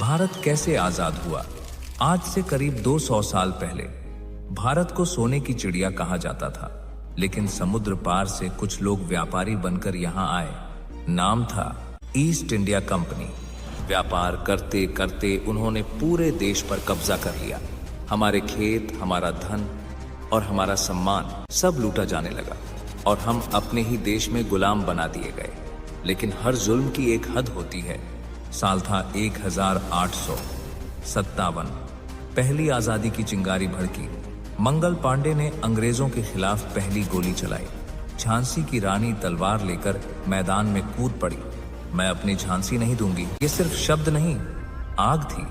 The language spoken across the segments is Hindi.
भारत कैसे आजाद हुआ? आज से करीब 200 साल पहले भारत को सोने की चिड़िया कहा जाता था, लेकिन समुद्र पार से कुछ लोग व्यापारी बनकर यहाँ आए। नाम था ईस्ट इंडिया कंपनी। व्यापार करते करते उन्होंने पूरे देश पर कब्जा कर लिया। हमारे खेत, हमारा धन और हमारा सम्मान सब लूटा जाने लगा और हम अपने ही देश में गुलाम बना दिए गए। लेकिन हर जुल्म की एक हद होती है। साल था 1857। पहली आजादी की चिंगारी भड़की। मंगल पांडे ने अंग्रेजों के खिलाफ पहली गोली चलाई। झांसी की रानी तलवार लेकर मैदान में कूद पड़ी। मैं अपनी झांसी नहीं दूंगी, ये सिर्फ शब्द नहीं, आग थी।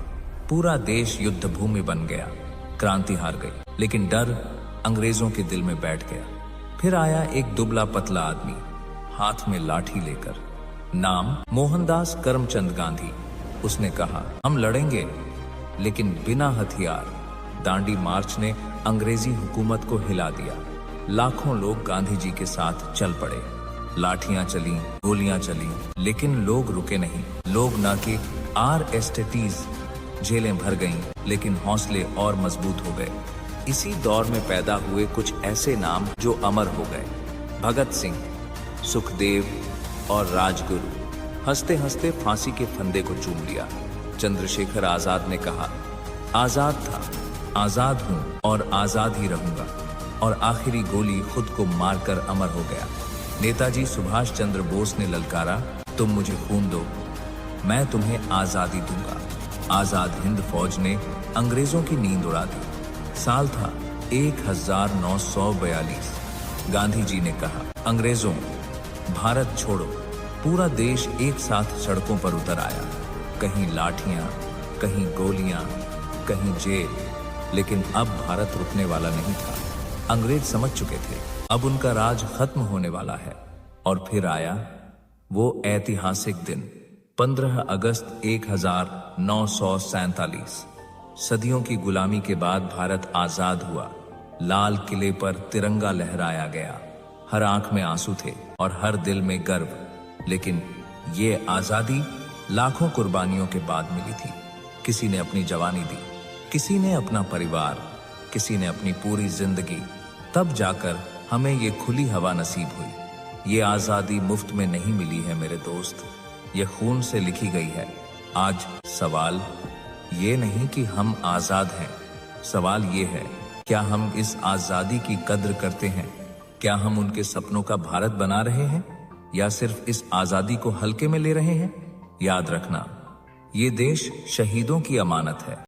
पूरा देश युद्ध भूमि बन गया। क्रांति हार गई, लेकिन डर अंग्रेजों के दिल में बैठ गया। फिर आया एक दुबला पतला आदमी, हाथ में लाठी लेकर। नाम मोहनदास करमचंद गांधी। उसने कहा, हम लड़ेंगे, लेकिन बिना हथियार। दांडी मार्च ने अंग्रेजी हुकूमत को हिला दिया। लाखों लोग गांधी जी के साथ चल पड़े। लाठियां चली, गोलियां चली, लेकिन लोग रुके नहीं। लोग ना कि आरएसटीज, जेलें भर गईं, लेकिन हौसले और मजबूत हो गए। इसी दौर में पैदा हुए कुछ ऐसे नाम जो अमर हो गए। भगत सिंह, सुखदेव और राजगुरु। हंसते हंसते फांसी के फंदे को चूम लिया। चंद्रशेखर आजाद ने कहा, आजाद था, आजाद हूं और आजाद ही रहूंगा। और आखिरी गोली खुद को मारकर अमर हो गया। नेताजी सुभाष चंद्र बोस ने ललकारा, तुम मुझे खून दो, मैं तुम्हें आजादी दूंगा। आजाद हिंद फौज ने अंग्रेजों की नींद उड़ा दी। साल था 1942। गांधी जी ने कहा, अंग्रेजों, भारत छोड़ो। पूरा देश एक साथ सड़कों पर उतर आया। कहीं लाठियां, कहीं गोलियां, कहीं जेल। लेकिन अब भारत रुकने वाला नहीं था। अंग्रेज समझ चुके थे, अब उनका राज खत्म होने वाला है। और फिर आया वो ऐतिहासिक दिन, 15 अगस्त 1947। सदियों की गुलामी के बाद भारत आजाद हुआ। लाल किले पर तिरंगा लहराया गया। हर आंख में आंसू थे और हर दिल में गर्व। लेकिन ये आजादी लाखों कुर्बानियों के बाद मिली थी। किसी ने अपनी जवानी दी, किसी ने अपना परिवार, किसी ने अपनी पूरी जिंदगी। तब जाकर हमें ये खुली हवा नसीब हुई। ये आजादी मुफ्त में नहीं मिली है मेरे दोस्त, ये खून से लिखी गई है। आज सवाल ये नहीं कि हम आजाद हैं, सवाल ये है, क्या हम इस आजादी की कद्र करते हैं? क्या हम उनके सपनों का भारत बना रहे हैं, या सिर्फ इस आजादी को हल्के में ले रहे हैं? याद रखना, ये देश शहीदों की अमानत है।